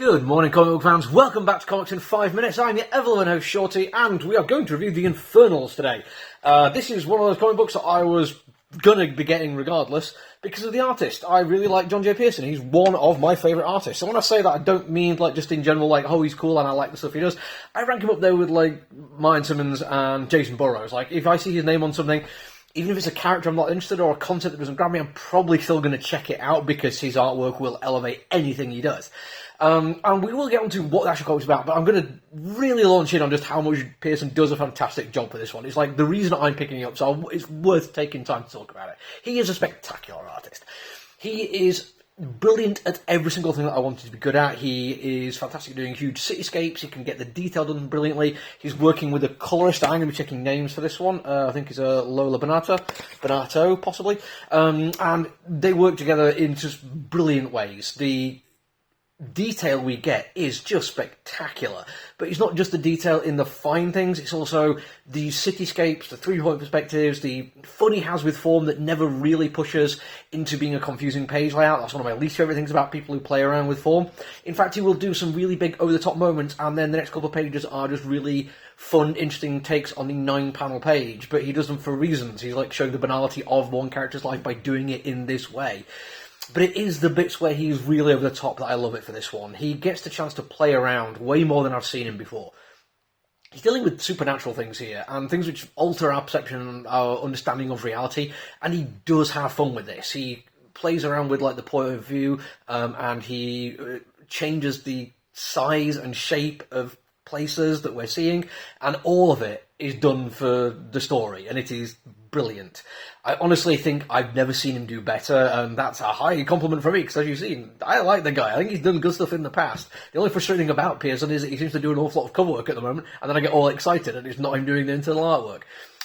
Good morning, comic book fans. Welcome back to Comics in 5 Minutes. I'm your ever-loving host, Shorty, and we are going to review the Infernals today. This is one of those comic books that I was going to be getting regardless because of the artist. I really like John J. Pearson. He's one of my favourite artists. So when I say that, I don't mean like just in general, like, oh, he's cool and I like the stuff he does. I rank him up there with like Ryan Simmons and Jason Burrows. Like, if I see his name on something, even if it's a character I'm not interested in or a concept that doesn't grab me, I'm probably still going to check it out because his artwork will elevate anything he does. And we will get on to what the actual comic is about, but I'm going to really launch in on just how much Pearson does a fantastic job for this one. It's like the reason I'm picking it up, so it's worth taking time to talk about it. He is a spectacular artist. He is brilliant at every single thing that I wanted to be good at. He is fantastic at doing huge cityscapes. He can get the detail done brilliantly. He's working with a colorist. I'm going to be checking names for this one. I think it's Lola Bonato, possibly. And they work together in just brilliant ways. The detail we get is just spectacular, but it's not just the detail in the fine things, it's also the cityscapes, the three-point perspectives, the fun he has with form that never really pushes into being a confusing page layout. That's one of my least favourite things about people who play around with form. In fact, he will do some really big over-the-top moments, and then the next couple of pages are just really fun, interesting takes on the 9-panel page, but he does them for reasons. He's like showing the banality of one character's life by doing it in this way. But it is the bits where he's really over the top that I love it for this one. He gets the chance to play around way more than I've seen him before. He's dealing with supernatural things here, and things which alter our perception and our understanding of reality, and he does have fun with this. He plays around with like the point of view, and he changes the size and shape of places that we're seeing, and all of it is done for the story, and it is brilliant. I honestly think I've never seen him do better, and that's a high compliment for me, because as you've seen, I like the guy. I think he's done good stuff in the past. The only frustrating thing about Pearson is that he seems to do an awful lot of cover work at the moment, and then I get all excited, and it's not him doing the internal artwork.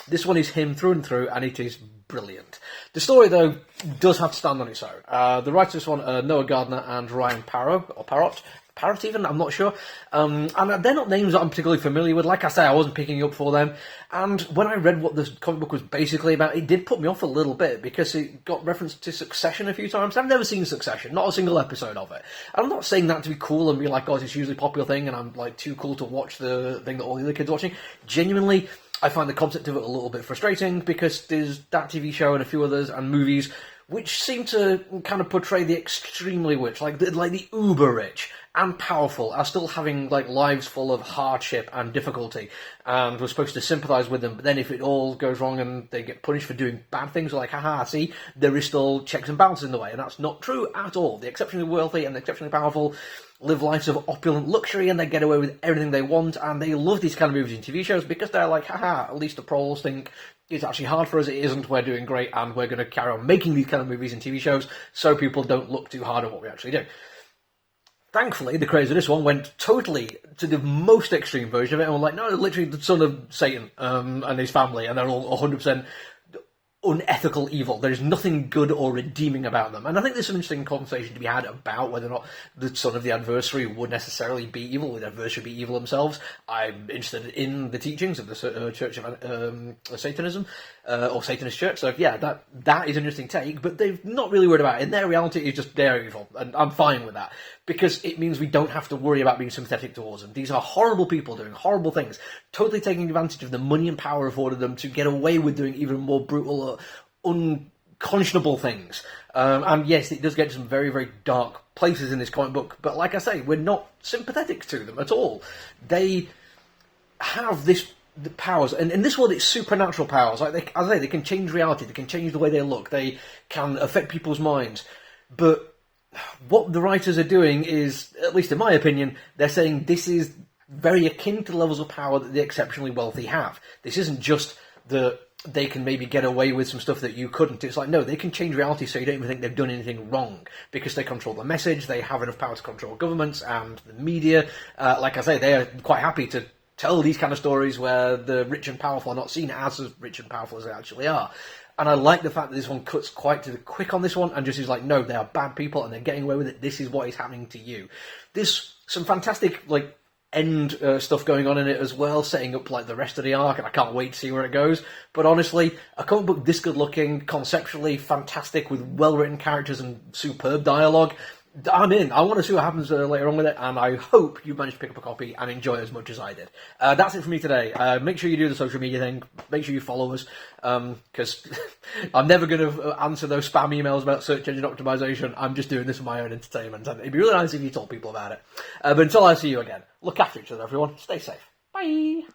This one is him through and through, and it is brilliant. The story, though, does have to stand on its own. The writers of this one are Noah Gardner and Ryan Parrott even, I'm not sure. And they're not names that I'm particularly familiar with. Like I say, I wasn't picking up for them. And when I read what this comic book was basically about, it did put me off a little bit because it got reference to Succession a few times. I've never seen Succession, not a single episode of it. And I'm not saying that to be cool and be like, oh, it's a hugely popular thing and I'm like too cool to watch the thing that all the other kids are watching. Genuinely, I find the concept of it a little bit frustrating because there's that TV show and a few others and movies which seem to kind of portray the extremely rich, like the uber rich and powerful, are still having like lives full of hardship and difficulty, and we're supposed to sympathise with them. But then if it all goes wrong and they get punished for doing bad things, we're like, haha, see, there is still checks and balances in the way, and that's not true at all. The exceptionally wealthy and the exceptionally powerful live lives of opulent luxury, and they get away with everything they want, and they love these kind of movies and TV shows because they're like, haha, at least the proles think it's actually hard for us, it isn't, we're doing great, and we're going to carry on making these kind of movies and TV shows so people don't look too hard at what we actually do. Thankfully, the creators of this one went totally to the most extreme version of it, and were like, no, literally the son of Satan and his family, and they're all 100% unethical evil. There's nothing good or redeeming about them. And I think there's some interesting conversation to be had about whether or not the son of the adversary would necessarily be evil, would the adversary be evil themselves. I'm interested in the teachings of the Church of Satanism, or Satanist Church, so yeah, that is an interesting take, but they're not really worried about it. In their reality, it's just they're evil, and I'm fine with that, because it means we don't have to worry about being sympathetic towards them. These are horrible people doing horrible things, totally taking advantage of the money and power afforded them to get away with doing even more brutal or unconscionable things. And yes, it does get to some very, very dark places in this comic book, but like I say, we're not sympathetic to them at all. They have the powers, and in this world it's supernatural powers. Like as I say, they can change reality, they can change the way they look, they can affect people's minds. But what the writers are doing is, at least in my opinion, they're saying this is very akin to the levels of power that the exceptionally wealthy have. This isn't just that they can maybe get away with some stuff that you couldn't. It's like, no, they can change reality so you don't even think they've done anything wrong, because they control the message, they have enough power to control governments and the media. Like I say, they are quite happy to tell these kind of stories where the rich and powerful are not seen as rich and powerful as they actually are. And I like the fact that this one cuts quite to the quick on this one and just is like, no, they are bad people and they're getting away with it. This is what is happening to you. There's some fantastic like end stuff going on in it as well, setting up like the rest of the arc, and I can't wait to see where it goes. But honestly, a comic book this good looking, conceptually fantastic, with well written characters and superb dialogue, I'm in. I want to see what happens later on with it, and I hope you manage to pick up a copy and enjoy it as much as I did. That's it for me today. Make sure you do the social media thing. Make sure you follow us, because I'm never going to answer those spam emails about search engine optimization. I'm just doing this for my own entertainment, and it'd be really nice if you told people about it. But until I see you again, look after each other, everyone. Stay safe. Bye.